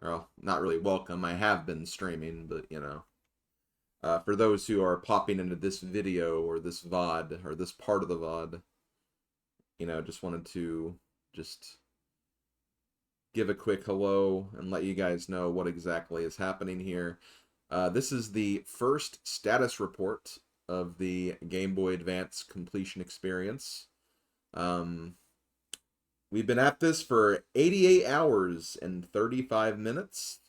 Well, not really welcome. I have been streaming, but for those who are popping into this video or this VOD or this part of the VOD, just wanted to just give a quick hello and let you guys know what exactly is happening here. This is the first status report of the Game Boy Advance completion experience. Um, we've been at this for 88 hours and 35 minutes.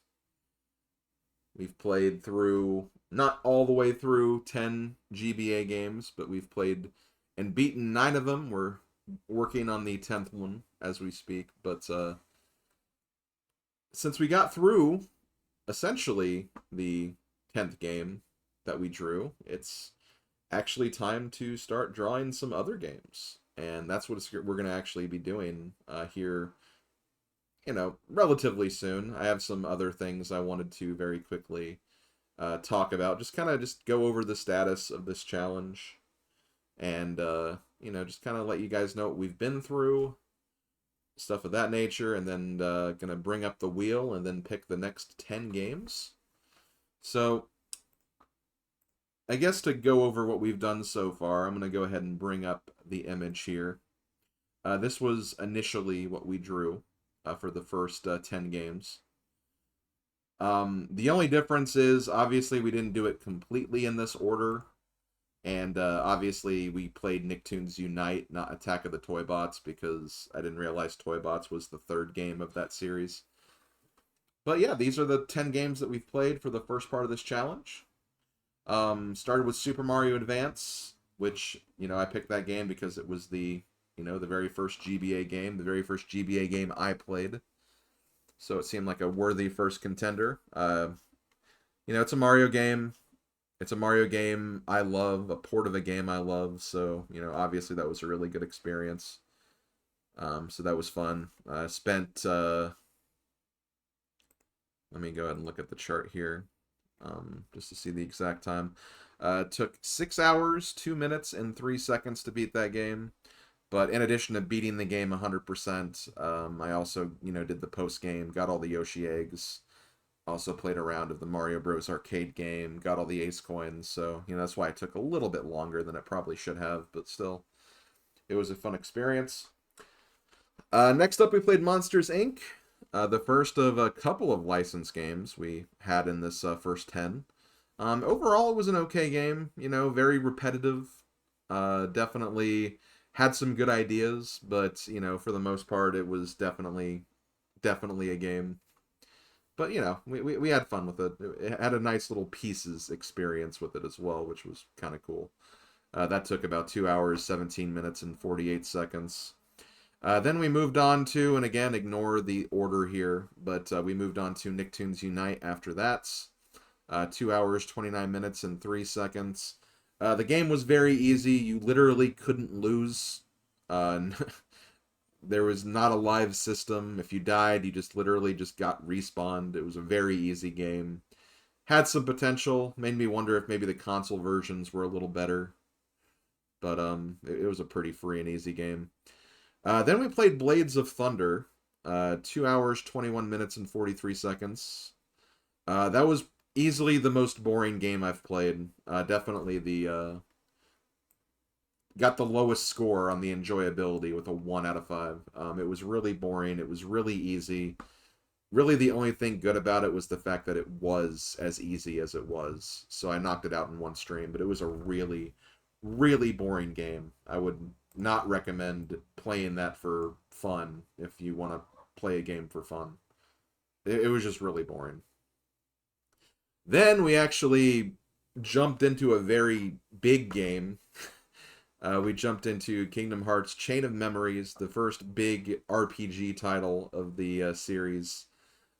We've played through, not all the way through 10 GBA games, but we've played and beaten 9 of them. We're working on the 10th one as we speak. But since we got through essentially the 10th game that we drew, it's actually time to start drawing some other games. And that's what we're going to actually be doing here, relatively soon. I have some other things I wanted to very quickly talk about. Just kind of just go over the status of this challenge and, just kind of let you guys know what we've been through, stuff of that nature, and then gonna bring up the wheel and then pick the next 10 games. So, I guess to go over what we've done so far, I'm gonna go ahead and bring up the image here. This was initially what we drew for the first 10 games. The only difference is, obviously, we didn't do it completely in this order. And obviously, we played Nicktoons Unite, not Attack of the Toy Bots, because I didn't realize Toy Bots was the third game of that series. But yeah, these are the 10 games that we've played for the first part of this challenge. Started with Super Mario Advance, which, I picked that game because it was the very first GBA game, the very first GBA game I played. So it seemed like a worthy first contender. It's a Mario game. It's a Mario game I love, a port of a game I love. So, obviously that was a really good experience. So that was fun. I spent, let me go ahead and look at the chart here, just to see the exact time. It took 6 hours, 2 minutes, and 3 seconds to beat that game. But in addition to beating the game 100%, I also, did the post game, got all the Yoshi eggs, also played a round of the Mario Bros. Arcade game, got all the Ace coins. So, that's why it took a little bit longer than it probably should have, but still, it was a fun experience. Next up, we played Monsters Inc., the first of a couple of licensed games we had in this first 10. Overall, it was an okay game, very repetitive. Definitely had some good ideas, but for the most part, it was definitely a game. But we had fun with it. It had a nice little pieces experience with it as well, which was kind of cool. That took about 2 hours, 17 minutes, and 48 seconds. Then we moved on to, and again, ignore the order here, but we moved on to Nicktoons Unite after that. 2 hours, 29 minutes, and 3 seconds. The game was very easy. You literally couldn't lose. There was not a live system. If you died, you just literally just got respawned. It was a very easy game. Had some potential. Made me wonder if maybe the console versions were a little better. But it was a pretty free and easy game. Then we played Blades of Thunder. 2 hours, 21 minutes, and 43 seconds. That was easily the most boring game I've played. Definitely got the lowest score on the enjoyability with a 1 out of 5. It was really boring. It was really easy. Really, the only thing good about it was the fact that it was as easy as it was. So I knocked it out in one stream, but it was a really, really boring game. I would not recommend playing that for fun if you want to play a game for fun. It was just really boring. Then we actually jumped into a very big game. We jumped into Kingdom Hearts Chain of Memories, the first big RPG title of the series.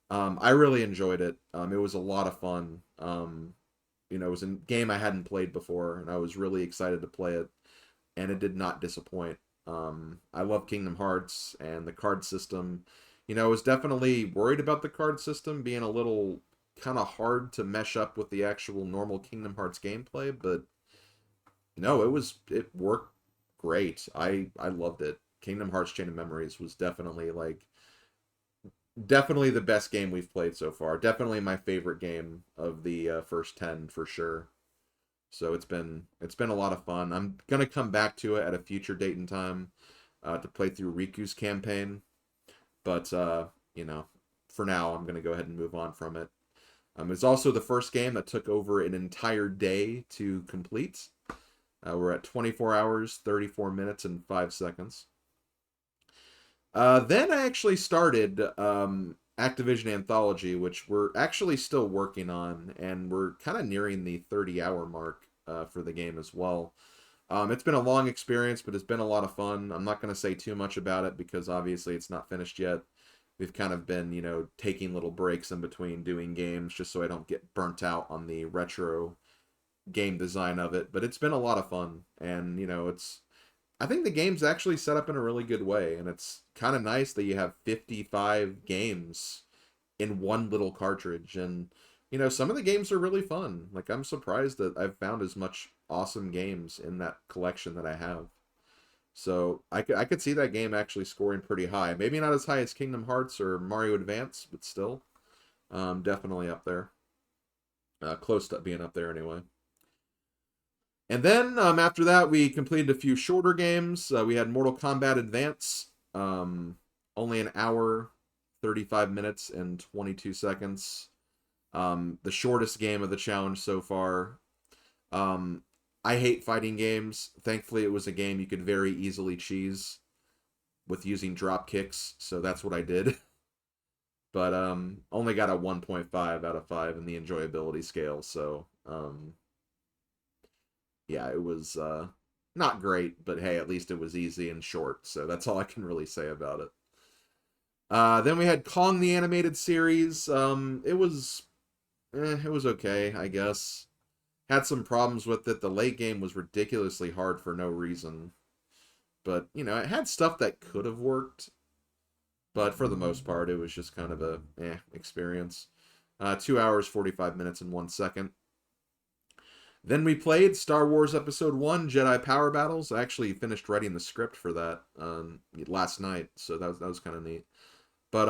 I really enjoyed it. It was a lot of fun. It was a game I hadn't played before, and I was really excited to play it, and it did not disappoint. I love Kingdom Hearts and the card system. I was definitely worried about the card system being a little kind of hard to mesh up with the actual normal Kingdom Hearts gameplay, but no, it worked great. I loved it. Kingdom Hearts Chain of Memories was definitely like definitely the best game we've played so far. Definitely my favorite game of the first 10 for sure. So it's been a lot of fun. I'm gonna come back to it at a future date and time to play through Riku's campaign, but you know, for now I'm gonna go ahead and move on from it. It's also the first game that took over an entire day to complete. We're at 24 hours, 34 minutes, and 5 seconds. Then I actually started Activision Anthology, which we're actually still working on, and we're kind of nearing the 30-hour mark for the game as well. It's been a long experience, but it's been a lot of fun. I'm not going to say too much about it because obviously it's not finished yet. We've kind of been, taking little breaks in between doing games just so I don't get burnt out on the retro game design of it. But it's been a lot of fun, and I think the game's actually set up in a really good way, and it's kind of nice that you have 55 games in one little cartridge. And some of the games are really fun. Like, I'm surprised that I've found as much awesome games in that collection that I have. So I could see that game actually scoring pretty high. Maybe not as high as Kingdom Hearts or Mario Advance, but still, definitely up there. Close to being up there anyway. And then after that, we completed a few shorter games. We had Mortal Kombat Advance, only an hour, 35 minutes, and 22 seconds. The shortest game of the challenge so far. I hate fighting games. Thankfully, it was a game you could very easily cheese with using drop kicks, so that's what I did. But only got a 1.5 out of 5 in the enjoyability scale, so yeah, it was not great, but hey, at least it was easy and short, so that's all I can really say about it. Then we had Kong the Animated Series. It was okay, I guess. Had some problems with it. The late game was ridiculously hard for no reason. But, it had stuff that could have worked. But for the most part, it was just kind of a experience. 2 hours, 45 minutes, and 1 second. Then we played Star Wars Episode 1, Jedi Power Battles. I actually finished writing the script for that last night, so that was kind of neat. But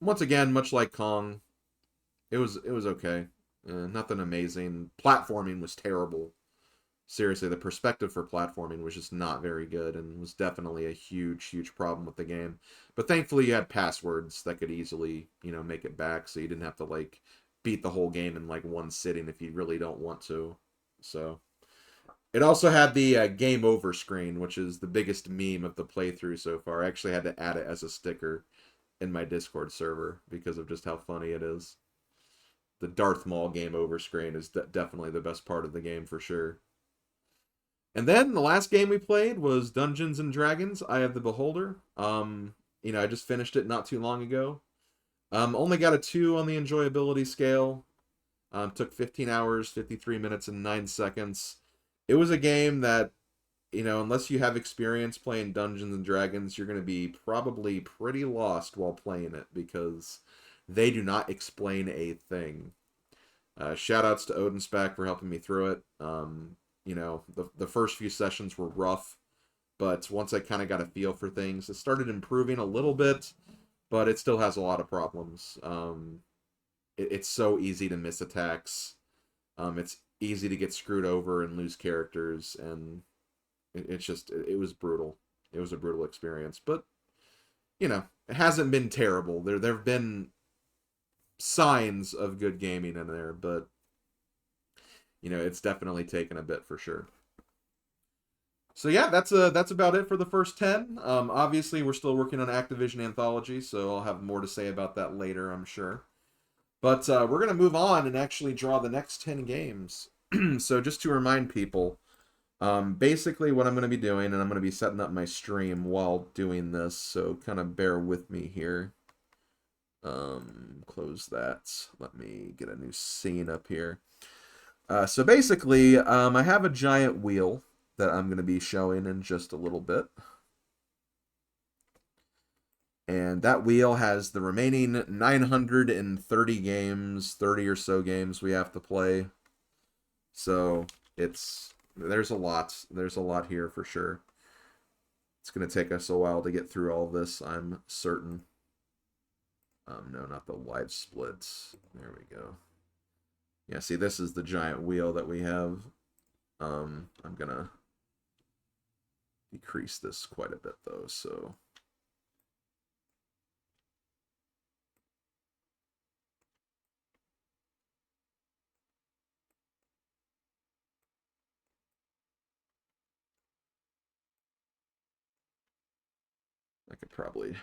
once again, much like Kong, it was okay. Nothing amazing. Platforming was terrible. Seriously, the perspective for platforming was just not very good and was definitely a huge, huge problem with the game. But thankfully, you had passwords that could easily, make it back, so you didn't have to beat the whole game in one sitting if you really don't want to. So it also had the game over screen, which is the biggest meme of the playthrough so far. I actually had to add it as a sticker in my Discord server because of just how funny it is. The Darth Maul game over screen is definitely the best part of the game for sure. And then the last game we played was Dungeons and Dragons: Eye of the Beholder. I just finished it not too long ago. Only got a 2 on the enjoyability scale. Took 15 hours, 53 minutes, and 9 seconds. It was a game that, unless you have experience playing Dungeons and Dragons, you're going to be probably pretty lost while playing it because they do not explain a thing. Shout outs to Odinspec for helping me through it. The first few sessions were rough, but once I kind of got a feel for things, it started improving a little bit, but it still has a lot of problems. It's so easy to miss attacks. It's easy to get screwed over and lose characters, and it was brutal. It was a brutal experience, but it hasn't been terrible. There've been signs of good gaming in there, but it's definitely taken a bit for sure. So yeah, that's about it for the first 10. Obviously, we're still working on Activision Anthology, so I'll have more to say about that later, I'm sure. But we're gonna move on and actually draw the next 10 games. So just to remind people, basically what I'm gonna be doing, and I'm gonna be setting up my stream while doing this, so kind of bear with me here. Close that. Let me get a new scene up here. So basically, I have a giant wheel that I'm going to be showing in just a little bit. And that wheel has the remaining 930 games, 30 or so games we have to play. So there's a lot. There's a lot here for sure. It's going to take us a while to get through all of this, I'm certain. No, not the live splits. There we go. Yeah, see, this is the giant wheel that we have. I'm gonna decrease this quite a bit though, so I could probably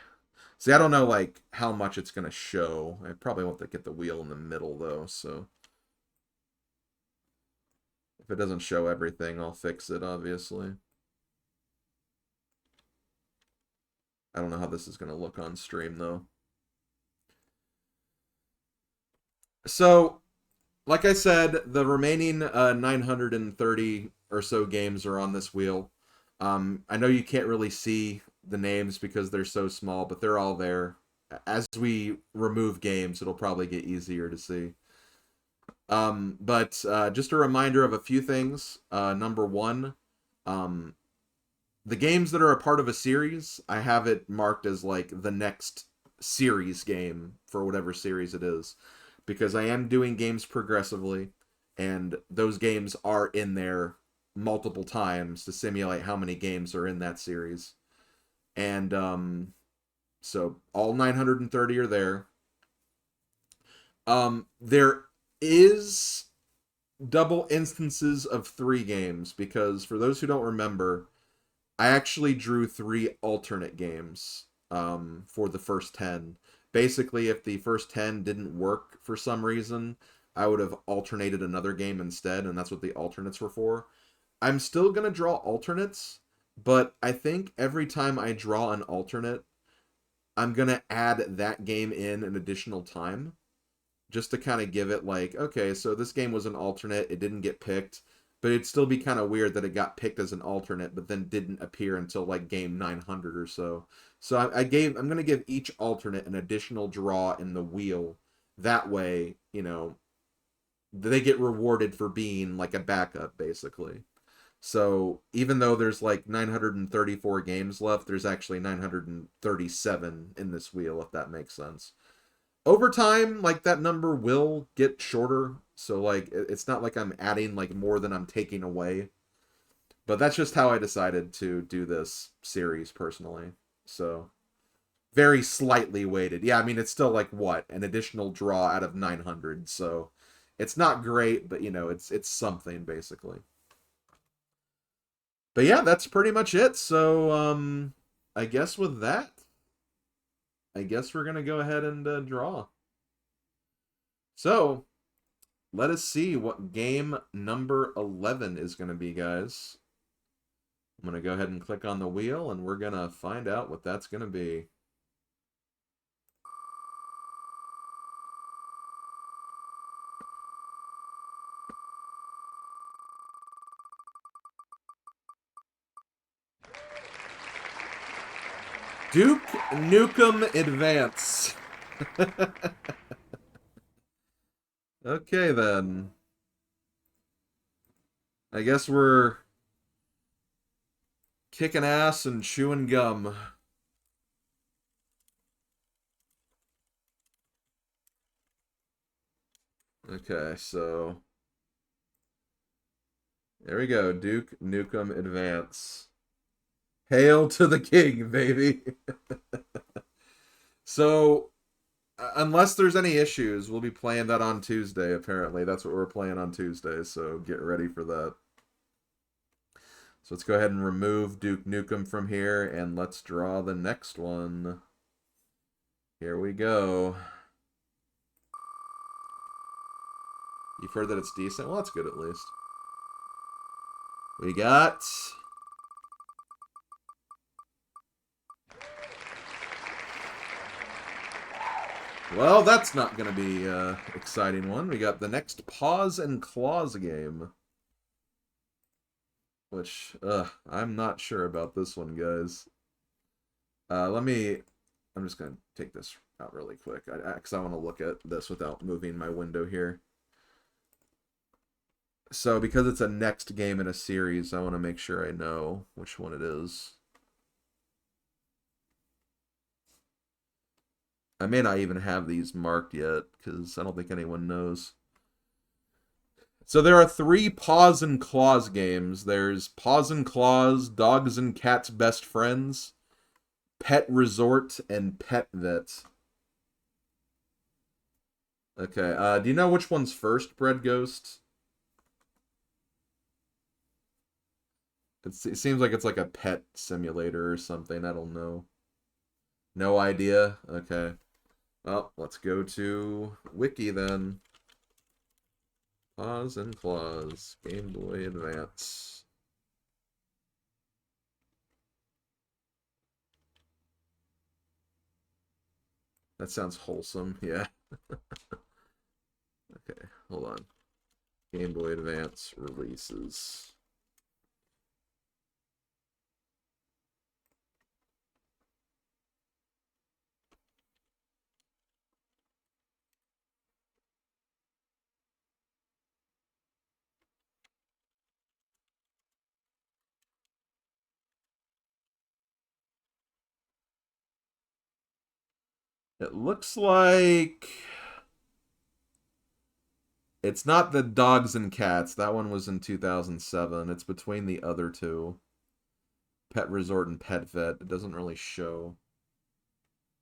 see. I don't know like how much it's gonna show. I probably want to get the wheel in the middle though, so if it doesn't show everything, I'll fix it, obviously. I don't know how this is gonna look on stream though. So, like I said, the remaining 930 or so games are on this wheel. I know you can't really see the names because they're so small, but they're all there. As we remove games, it'll probably get easier to see. But just a reminder of a few things. Number one, um, the games that are a part of a series, I have it marked as like the next series game for whatever series it is, because I am doing games progressively, and those games are in there multiple times to simulate how many games are in that series. And so all 930 are there. There is double instances of 3 games, because for those who don't remember, I actually drew 3 alternate games for the first 10. Basically, if the first 10 didn't work for some reason, I would have alternated another game instead, and that's what the alternates were for. I'm still going to draw alternates, but I think every time I draw an alternate, I'm going to add that game in an additional time, just to kind of give it like, okay, so this game was an alternate, it didn't get picked, but it'd still be kind of weird that it got picked as an alternate, but then didn't appear until like game 900 or so. So I'm gonna give each alternate an additional draw in the wheel. That way, they get rewarded for being like a backup, basically. So even though there's like 934 games left, there's actually 937 in this wheel, if that makes sense. Over time, like that number will get shorter, so like it's not like I'm adding like more than I'm taking away, but that's just how I decided to do this series personally. So very slightly weighted. Yeah, I mean it's still like what, an additional draw out of 900, so it's not great, but it's something basically. But yeah, that's pretty much it. So I guess with that, I guess we're gonna go ahead and draw. So let us see what game number 11 is going to be, guys. I'm going to go ahead and click on the wheel, and we're going to find out what that's going to be. Duke Nukem Advance. Okay, then. I guess we're kicking ass and chewing gum. Okay, so there we go. Duke Nukem Advance. Hail to the king, baby. So unless there's any issues, we'll be playing that on Tuesday, apparently. That's what we're playing on Tuesday, so get ready for that. So let's go ahead and remove Duke Nukem from here, and let's draw the next one. Here we go. You've heard that it's decent? Well, that's good at least. We got... Well, that's not going to be an exciting one. We got the next Paws and Claws game. Which, I'm not sure about this one, guys. I'm just going to take this out really quick, because I want to look at this without moving my window here. So, because it's a next game in a series, I want to make sure I know which one it is. I may not even have these marked yet, because I don't think anyone knows. So there are 3 Paws and Claws games. There's Paws and Claws, Dogs and Cats Best Friends, Pet Resort, and Pet Vet. Okay, do you know which one's first, Bread Ghost? It seems like it's like a pet simulator or something. I don't know. No idea? Okay. Well, let's go to Wiki then. Paws and Claws, Game Boy Advance. That sounds wholesome, yeah. Okay, hold on. Game Boy Advance releases. It looks like it's not the Dogs and Cats. That one was in 2007. It's between the other two. Pet Resort and Pet Vet. It doesn't really show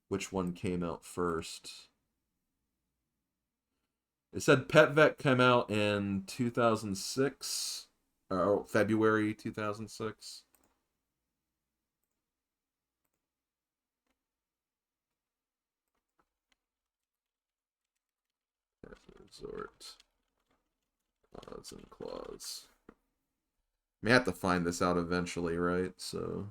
which one came out first. It said Pet Vet came out in 2006. Oh, February 2006. Pet Resort. Paws and Claws. May have to find this out eventually, right? So.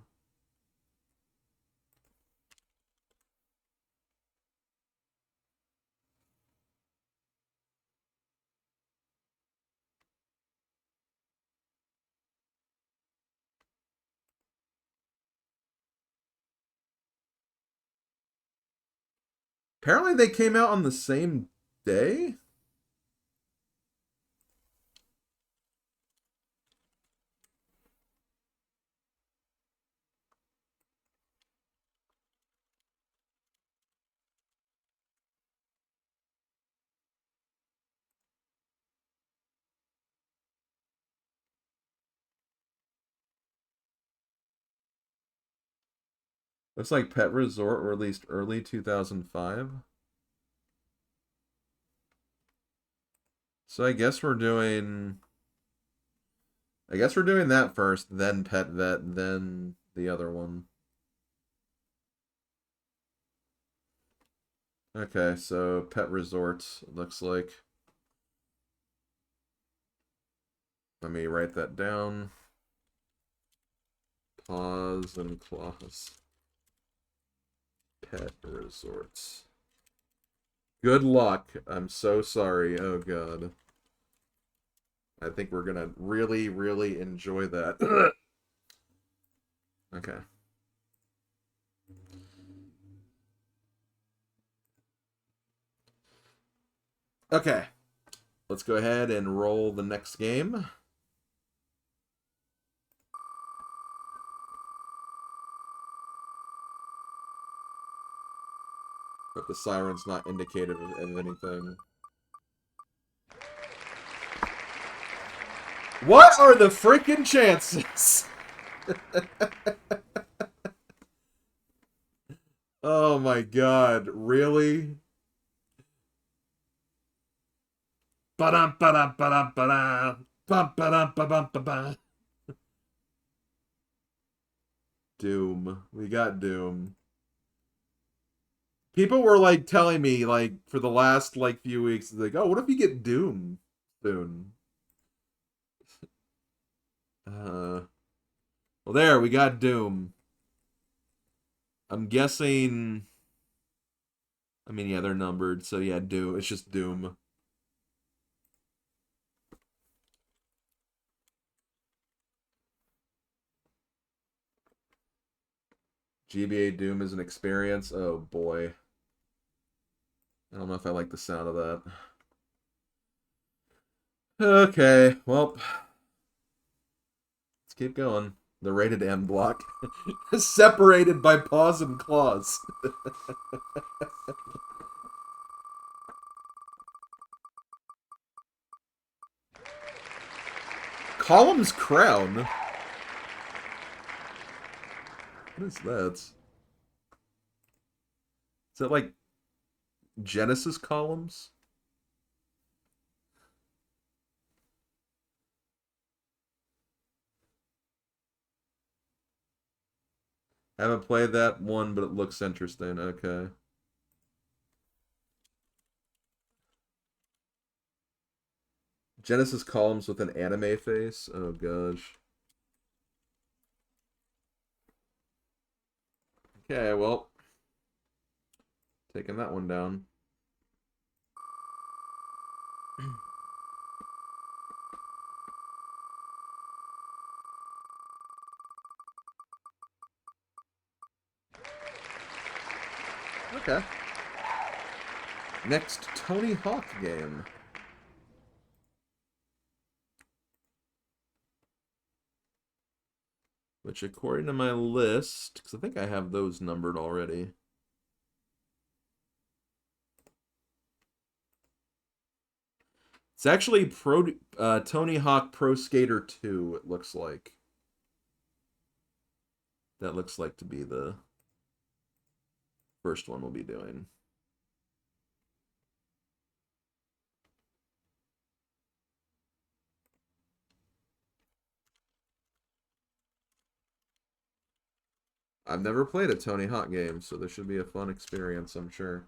Apparently they came out on the same day? Looks like Pet Resort released early 2005. So I guess we're doing that first, then Pet Vet, then the other one. Okay, so Pet Resort looks like. Let me write that down. Paws and Claws. Pet Resorts. Good luck. I'm so sorry. Oh god. I think we're gonna really, really enjoy that. Okay. Okay. Let's go ahead and roll the next game. But the siren's not indicative of anything. What are the freaking chances? Oh my god, really? Ba-dum, ba-dum, ba-dum, ba-dum. Bum, ba-dum, ba-bum, ba-bum. Doom. We got Doom. People were like telling me like for the last like few weeks, like, oh, what if you get Doom soon? Well, there we got Doom. I'm guessing. I mean, yeah, they're numbered, so yeah, Doom. It's just Doom. GBA Doom is an experience. Oh boy. I don't know if I like the sound of that. Okay, well, let's keep going. The rated M block. Separated by paws and claws. Column's Crown? What is that? Is that like Genesis columns? Haven't played that one, but it looks interesting. Okay. Genesis columns with an anime face? Oh gosh. Okay, well. Taking that one down. Okay. Next Tony Hawk game. Which, according to my list, because I think I have those numbered already. It's actually Tony Hawk Pro Skater 2, it looks like. That looks like to be the first one we'll be doing. I've never played a Tony Hawk game, so this should be a fun experience, I'm sure.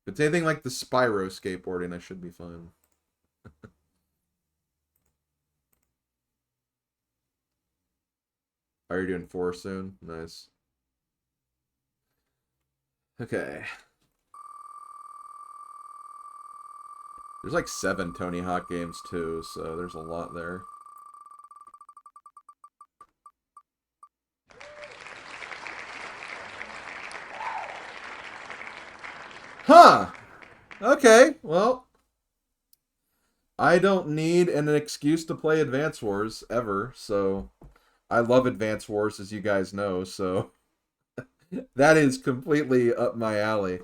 If it's anything like the Spyro skateboarding, I should be fine. Are you doing 4 soon? Nice. Okay. There's like 7 Tony Hawk games too, so there's a lot there. Huh! Okay, well, I don't need an excuse to play Advance Wars ever, so I love Advance Wars, as you guys know, so that is completely up my alley.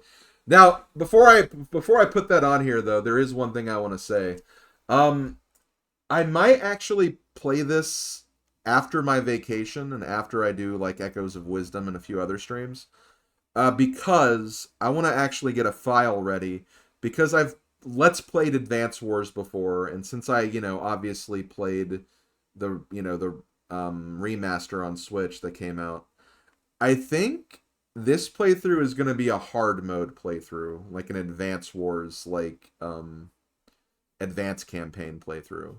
Now, before I put that on here though, there is one thing I want to say. I might actually play this after my vacation and after I do like Echoes of Wisdom and a few other streams. Because I want to actually get a file ready because I've Let's played Advance Wars before, and since I, obviously played the remaster on Switch that came out, I think this playthrough is going to be a hard mode playthrough, like an Advance Wars, like Advance Campaign playthrough.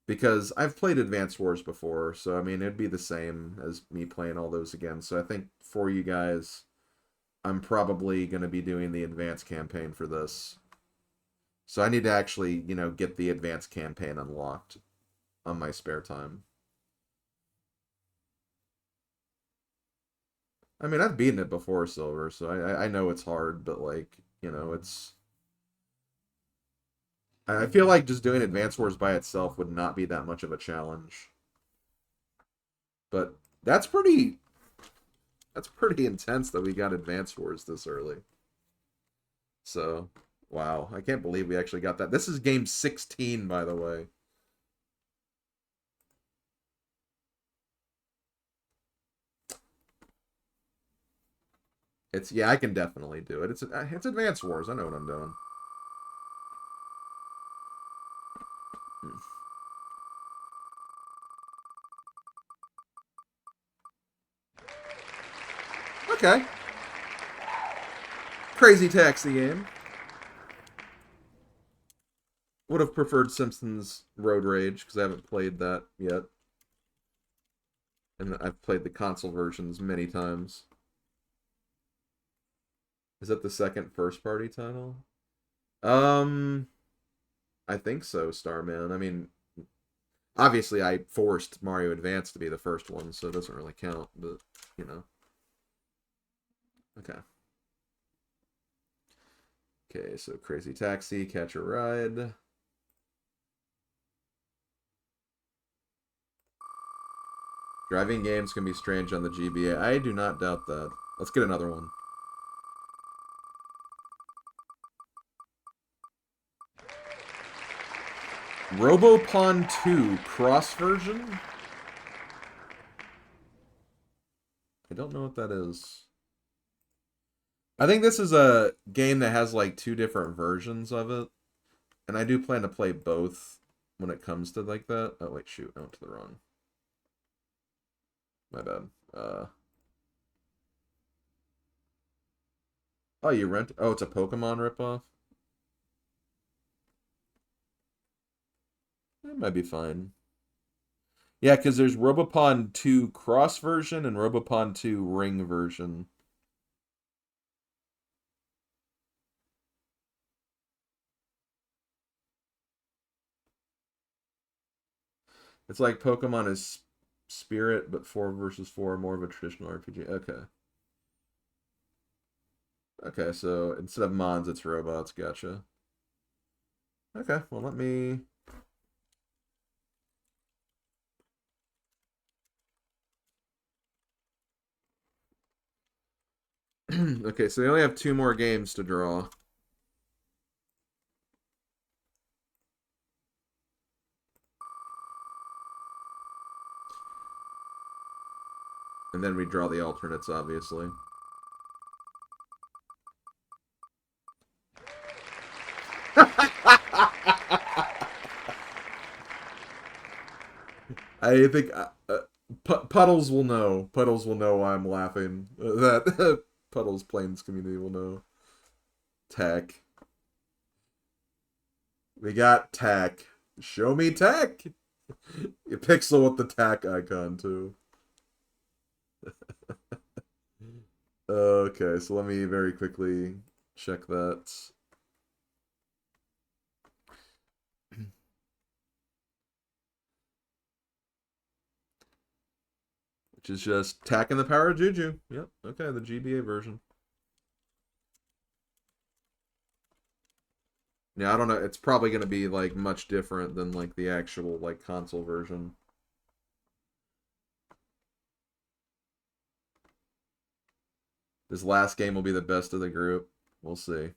Because I've played Advance Wars before, so I mean it'd be the same as me playing all those again. So I think for you guys, I'm probably going to be doing the Advance Campaign for this. So I need to actually, get the Advance Campaign unlocked on my spare time. I mean, I've beaten it before, Silver, so I know it's hard, but, like, it's... I feel like just doing Advance Wars by itself would not be that much of a challenge. But that's pretty intense that we got Advance Wars this early. So, wow. I can't believe we actually got that. This is game 16, by the way. Yeah, I can definitely do it. It's Advance Wars. I know what I'm doing. Okay. Crazy Taxi game. Would have preferred Simpsons Road Rage because I haven't played that yet. And I've played the console versions many times. Is that the second first party title? I think so, Starman. I mean, obviously I forced Mario Advance to be the first one, so it doesn't really count, but, Okay. Okay, so Crazy Taxi, Catch a Ride. Driving games can be strange on the GBA. I do not doubt that. Let's get another one. Robopon 2 cross version? I don't know what that is. I think this is a game that has like two different versions of it. And I do plan to play both when it comes to like that. Oh wait, shoot, I went to the wrong. My bad. Oh, you rent? Oh, it's a Pokemon ripoff? That might be fine. Yeah, because there's Robopon 2 cross version and Robopon 2 ring version. It's like Pokemon is Spirit, but 4 versus 4, more of a traditional RPG. Okay. Okay, so instead of Mons, it's robots. Gotcha. Okay, well, let me... Okay, so we only have 2 more games to draw. And then we draw the alternates, obviously. I think Puddles will know. Puddles will know why I'm laughing. That Puddles Plains community will know. Tech. We got tech. Show me tech. You pixel with the tack icon too. Okay, so let me very quickly check that. Which is just tacking the power of Juju. Yep, okay, the GBA version. Yeah, I don't know. It's probably going to be like much different than like the actual like console version. This last game will be the best of the group. We'll see.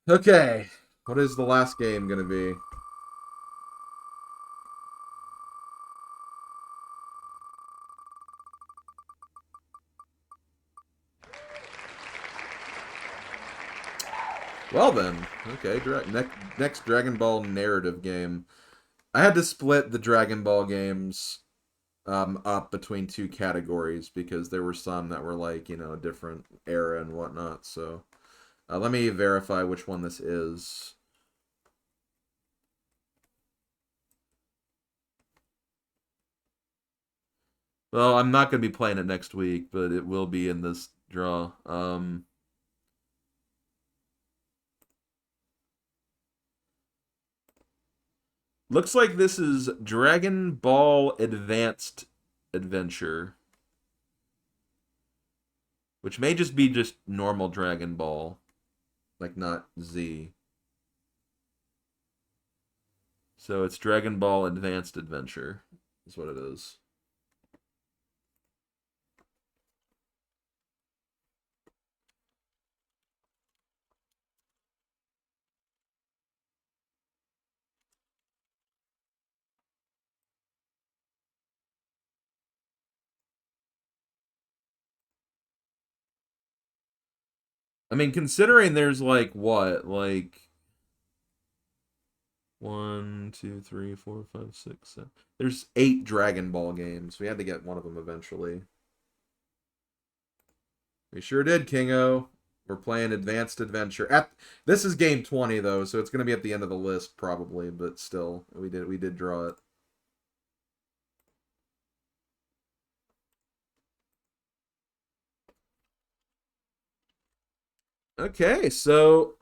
Okay, what is the last game going to be? Well then, okay, next Dragon Ball narrative game. I had to split the Dragon Ball games up between 2 categories because there were some that were like, you know, a different era and whatnot. So let me verify which one this is. Well, I'm not going to be playing it next week, but it will be in this draw. Looks like this is Dragon Ball Advanced Adventure, which may just be just normal Dragon Ball, like not Z. So it's Dragon Ball Advanced Adventure, is what it is. I mean, considering there's like what, like 1, 2, 3, 4, 5, 6, 7. There's 8 Dragon Ball games. We had to get one of them eventually. We sure did, Kingo. We're playing Advanced Adventure. This is game 20 though, so it's gonna be at the end of the list probably, but still, we did draw it. Okay, so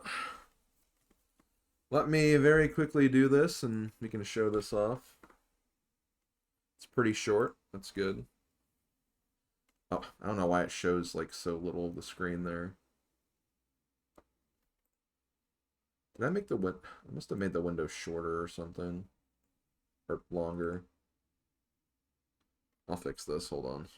let me very quickly do this and we can show this off. It's pretty short. That's good. Oh, I don't know why it shows like so little of the screen there. Did I make the win? I must have made the window shorter or something. Or longer. I'll fix this. Hold on.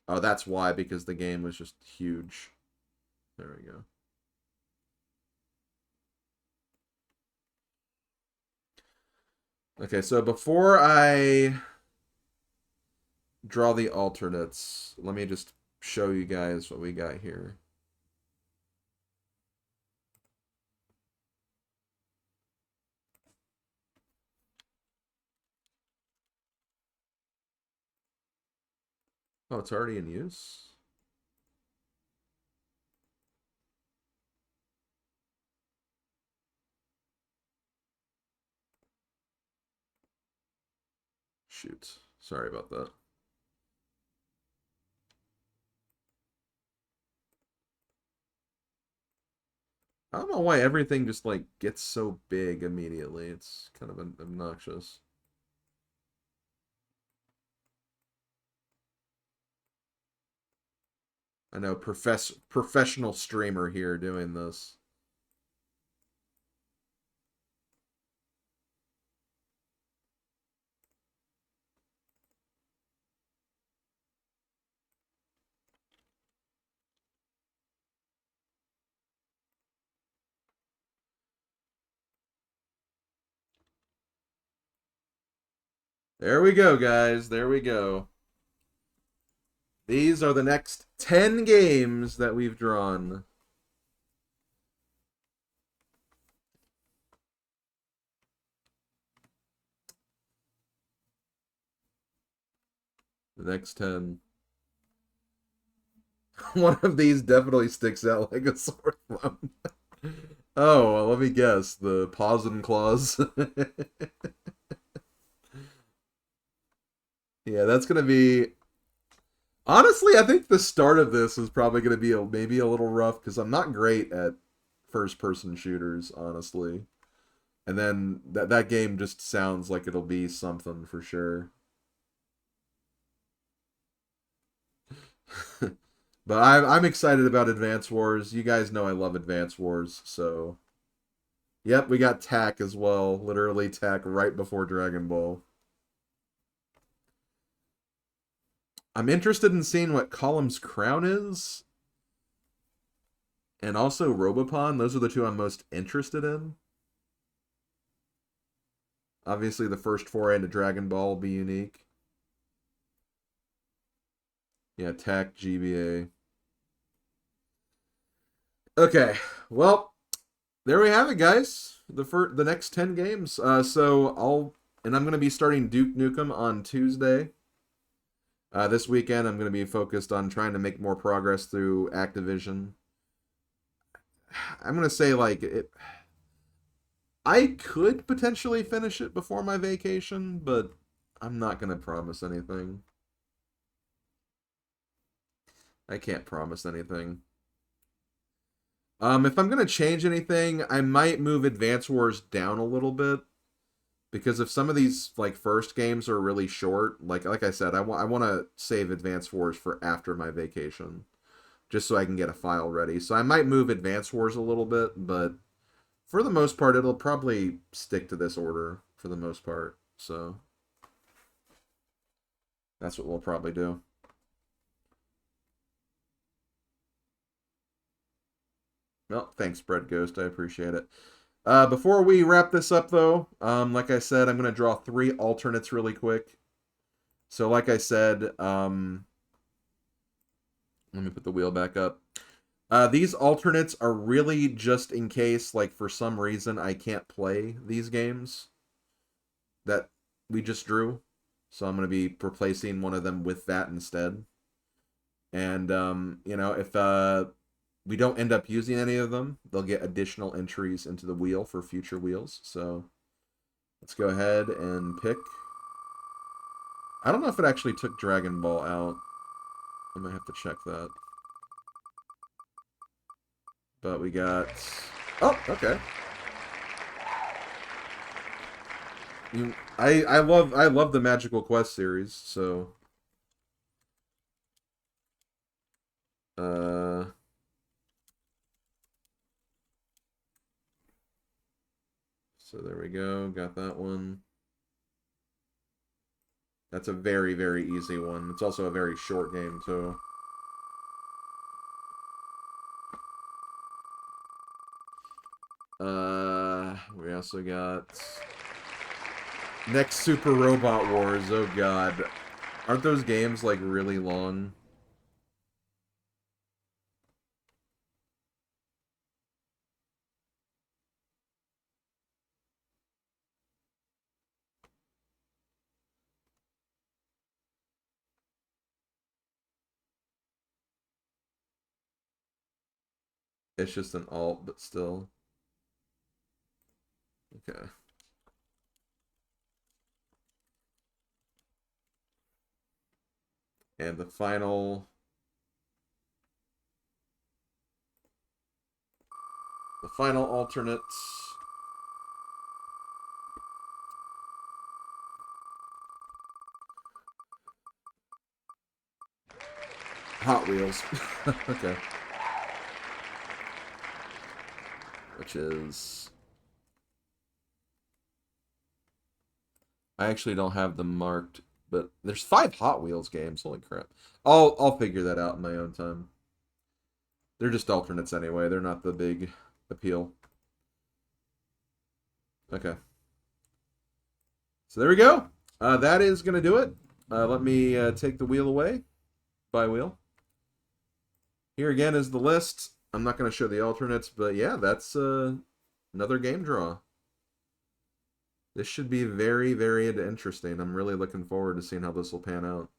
Oh, that's why, because the game was just huge. There we go. Okay, so before I draw the alternates, let me just show you guys what we got here. Oh, it's already in use? Shoot. Sorry about that. I don't know why everything just, like, gets so big immediately. It's kind of obnoxious. I know, professional streamer here doing this. There we go, guys. There we go. These are the next 10 games that we've drawn. The next 10. One of these definitely sticks out like a sore thumb. Oh, well, let me guess. The Paws and Claws. Yeah, that's going to be... Honestly, I think the start of this is probably going to be maybe a little rough because I'm not great at first-person shooters, honestly. And then that game just sounds like it'll be something for sure. But I'm excited about Advance Wars. You guys know I love Advance Wars, so... Yep, we got TAC as well. Literally TAC right before Dragon Ball. I'm interested in seeing what Column's Crown is. And also Robopon. Those are the two I'm most interested in. Obviously, the first foray into Dragon Ball will be unique. Yeah, TAC, GBA. Okay, well, there we have it, guys. The next 10 games. And I'm going to be starting Duke Nukem on Tuesday. This weekend, I'm going to be focused on trying to make more progress through Activision. I'm going to say, like, I could potentially finish it before my vacation, but I'm not going to promise anything. I can't promise anything. If I'm going to change anything, I might move Advance Wars down a little bit. Because if some of these like first games are really short, like I said, I want to save Advance Wars for after my vacation, just so I can get a file ready. So I might move Advance Wars a little bit, but for the most part, it'll probably stick to this order for the most part. So that's what we'll probably do. Well, thanks, Bread Ghost. I appreciate it. Before we wrap this up, though, like I said, I'm going to draw 3 alternates really quick. So, like I said, let me put the wheel back up. These alternates are really just in case, like, for some reason I can't play these games that we just drew. So I'm going to be replacing one of them with that instead. And, if we don't end up using any of them, they'll get additional entries into the wheel for future wheels. So let's go ahead and pick. I don't know if it actually took Dragon Ball out. I might have to check that. But we got... Oh, okay. I love the Magical Quest series, so So there we go. Got that one. That's a very, very easy one. It's also a very short game, too. We also got next Super Robot Wars. Oh god. Aren't those games like really long? It's just an alt, but still. Okay. And the final alternate. Hot Wheels. Okay. Which is... I actually don't have them marked, but there's 5 Hot Wheels games. Holy crap. I'll figure that out in my own time. They're just alternates anyway. They're not the big appeal. Okay. So there we go. That is going to do it. Let me take the wheel away. By wheel. Here again is the list. I'm not going to show the alternates, but yeah, that's another game draw. This should be very, very interesting. I'm really looking forward to seeing how this will pan out.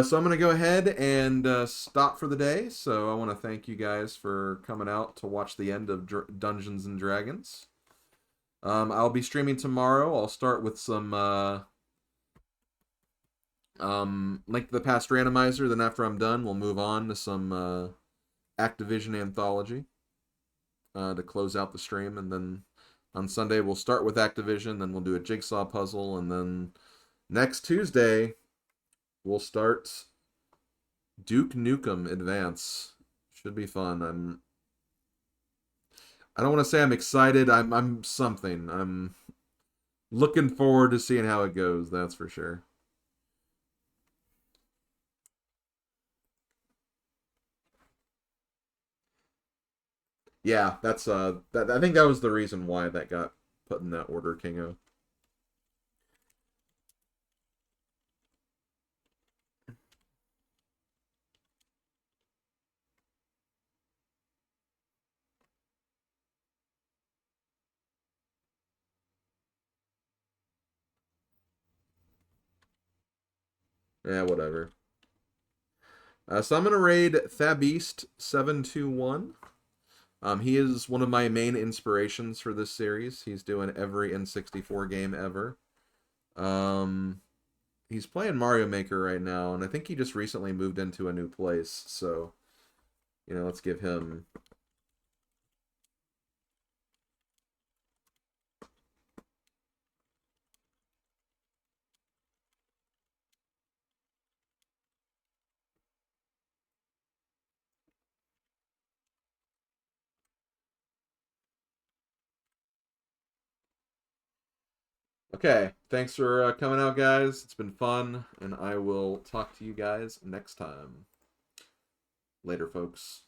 So I'm going to go ahead and stop for the day. So I want to thank you guys for coming out to watch the end of Dungeons and Dragons. I'll be streaming tomorrow. I'll start with some Link to the Past randomizer. Then after I'm done, we'll move on to some Activision Anthology to close out the stream. And then on Sunday, we'll start with Activision. Then we'll do a jigsaw puzzle. And then next Tuesday, we'll start Duke Nukem Advance. Should be fun. I don't want to say I'm excited. I'm something. I'm looking forward to seeing how it goes, that's for sure. Yeah, that's that I think that was the reason why that got put in that order, Kingo. Yeah, whatever. So I'm gonna raid Thabist721. He is one of my main inspirations for this series. He's doing every N64 game ever. He's playing Mario Maker right now, and I think he just recently moved into a new place. So, let's give him. Okay, thanks for coming out, guys. It's been fun, and I will talk to you guys next time. Later, folks.